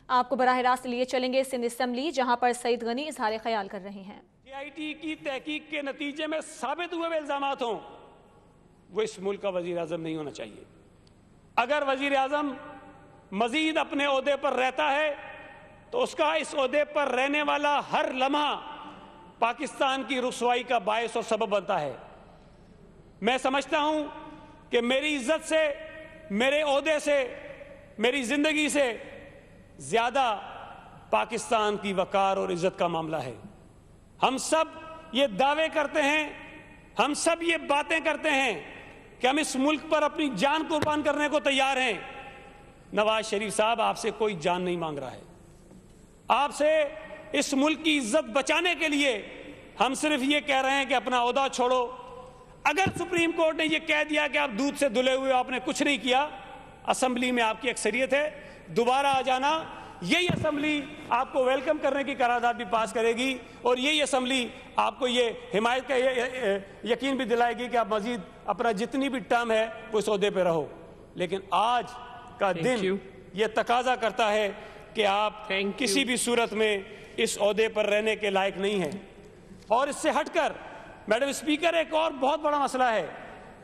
آپ کو براہ راست لیے چلیں گے سندھ اسمبلی، جہاں پر سعید غنی اظہار خیال کر رہے ہیں۔ JIT کی تحقیق کے نتیجے میں ثابت ہوئے الزامات ہوں، وہ اس ملک کا وزیر اعظم نہیں ہونا چاہیے۔ اگر وزیر اعظم مزید اپنے عہدے پر رہتا ہے تو اس کا اس عہدے پر رہنے والا ہر لمحہ پاکستان کی رسوائی کا باعث اور سبب بنتا ہے۔ میں سمجھتا ہوں کہ میری عزت سے، میرے عہدے سے، میری زندگی سے زیادہ پاکستان کی وقار اور عزت کا معاملہ ہے۔ ہم سب یہ دعوے کرتے ہیں، ہم سب یہ باتیں کرتے ہیں کہ ہم اس ملک پر اپنی جان قربان کرنے کو تیار ہیں۔ نواز شریف صاحب، آپ سے کوئی جان نہیں مانگ رہا ہے۔ آپ سے اس ملک کی عزت بچانے کے لیے ہم صرف یہ کہہ رہے ہیں کہ اپنا عہدہ چھوڑو۔ اگر سپریم کورٹ نے یہ کہہ دیا کہ آپ دودھ سے دھلے ہوئے، آپ نے کچھ نہیں کیا، اسمبلی میں آپ کی اکثریت ہے، دوبارہ آ جانا۔ یہی اسمبلی آپ کو ویلکم کرنے کی قرارداد بھی پاس کرے گی، اور یہی اسمبلی آپ کو یہ حمایت کا یقین بھی دلائے گی کہ آپ مزید اپنا جتنی بھی ٹرم ہے وہ اس عہدے پہ رہو۔ لیکن آج کا دن یہ تقاضا کرتا ہے کہ آپ کسی بھی صورت میں اس عہدے پر رہنے کے لائق نہیں ہیں۔ اور اس سے ہٹ کر میڈم اسپیکر، ایک اور بہت بڑا مسئلہ ہے۔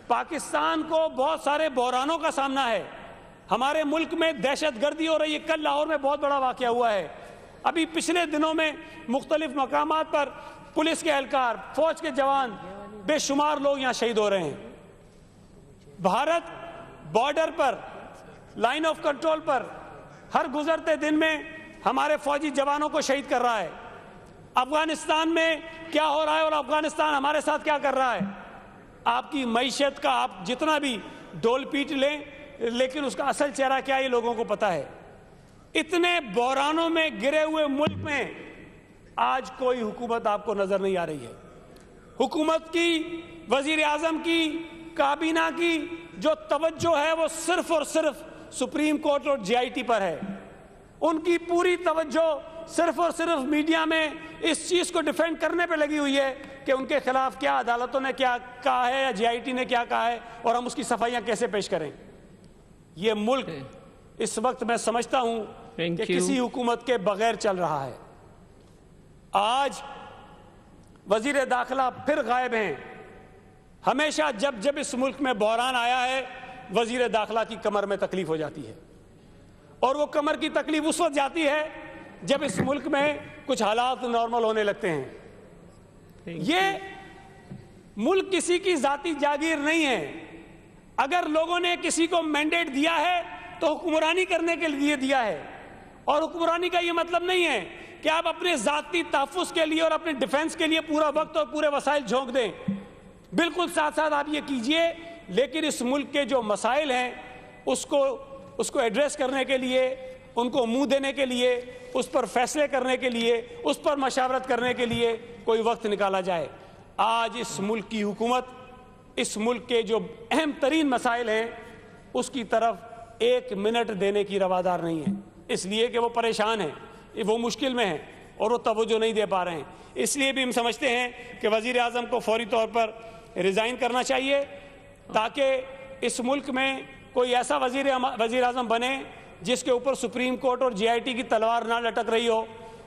پاکستان کو بہت سارے بحرانوں کا سامنا ہے۔ ہمارے ملک میں دہشت گردی ہو رہی ہے۔ کل لاہور میں بہت بڑا واقعہ ہوا ہے۔ ابھی پچھلے دنوں میں مختلف مقامات پر پولیس کے اہلکار، فوج کے جوان، بے شمار لوگ یہاں شہید ہو رہے ہیں۔ بھارت بارڈر پر، لائن آف کنٹرول پر ہر گزرتے دن میں ہمارے فوجی جوانوں کو شہید کر رہا ہے۔ افغانستان میں کیا ہو رہا ہے اور افغانستان ہمارے ساتھ کیا کر رہا ہے؟ آپ کی معیشت کا آپ جتنا بھی ڈول پیٹ لیں، لیکن اس کا اصل چہرہ کیا یہ لوگوں کو پتا ہے۔ اتنے بحرانوں میں گرے ہوئے ملک میں آج کوئی حکومت آپ کو نظر نہیں آ رہی ہے۔ حکومت کی، وزیر اعظم کی، کابینہ کی جو توجہ ہے وہ صرف اور صرف سپریم کورٹ اور JIT پر ہے۔ ان کی پوری توجہ صرف اور صرف میڈیا میں اس چیز کو ڈیفینڈ کرنے پہ لگی ہوئی ہے کہ ان کے خلاف کیا عدالتوں نے کیا کہا ہے یا JIT نے کیا کہا ہے اور ہم اس کی صفائیاں کیسے پیش کریں۔ یہ ملک اس وقت میں سمجھتا ہوں کہ کسی حکومت کے بغیر چل رہا ہے۔ آج وزیر داخلہ پھر غائب ہیں۔ ہمیشہ جب اس ملک میں بحران آیا ہے، وزیر داخلہ کی کمر میں تکلیف ہو جاتی ہے، اور وہ کمر کی تکلیف اس وقت جاتی ہے جب اس ملک میں کچھ حالات نارمل ہونے لگتے ہیں۔ یہ ملک کسی کی ذاتی جاگیر نہیں ہے۔ اگر لوگوں نے کسی کو مینڈیٹ دیا ہے تو حکمرانی کرنے کے لیے دیا ہے، اور حکمرانی کا یہ مطلب نہیں ہے کہ آپ اپنے ذاتی تحفظ کے لیے اور اپنے ڈیفنس کے لیے پورا وقت اور پورے وسائل جھونک دیں۔ بالکل ساتھ ساتھ آپ یہ کیجئے، لیکن اس ملک کے جو مسائل ہیں اس کو ایڈریس کرنے کے لیے، ان کو منہ دینے کے لیے، اس پر فیصلے کرنے کے لیے، اس پر مشاورت کرنے کے لیے کوئی وقت نکالا جائے۔ آج اس ملک کی حکومت اس ملک کے جو اہم ترین مسائل ہیں اس کی طرف ایک منٹ دینے کی روادار نہیں ہے، اس لیے کہ وہ پریشان ہیں، وہ مشکل میں ہیں اور وہ توجہ نہیں دے پا رہے ہیں۔ اس لیے بھی ہم سمجھتے ہیں کہ وزیر اعظم کو فوری طور پر ریزائن کرنا چاہیے، تاکہ اس ملک میں کوئی ایسا وزیر اعظم بنے جس کے اوپر سپریم کورٹ اور JIT کی تلوار نہ لٹک رہی ہو،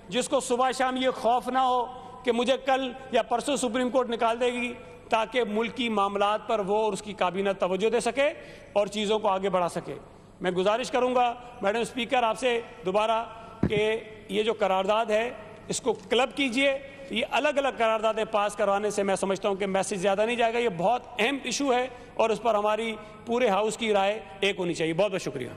جس کو صبح شام یہ خوف نہ ہو کہ مجھے کل یا پرسوں سپریم کورٹ نکال دے گی، تاکہ ملکی معاملات پر وہ اور اس کی کابینہ توجہ دے سکے اور چیزوں کو آگے بڑھا سکے۔ میں گزارش کروں گا میڈم اسپیکر آپ سے دوبارہ کہ یہ جو قرارداد ہے اس کو کلب کیجئے۔ یہ الگ الگ قراردادیں پاس کروانے سے میں سمجھتا ہوں کہ میسج زیادہ نہیں جائے گا۔ یہ بہت اہم ایشو ہے اور اس پر ہماری پورے ہاؤس کی رائے ایک ہونی چاہیے۔ بہت بہت شکریہ۔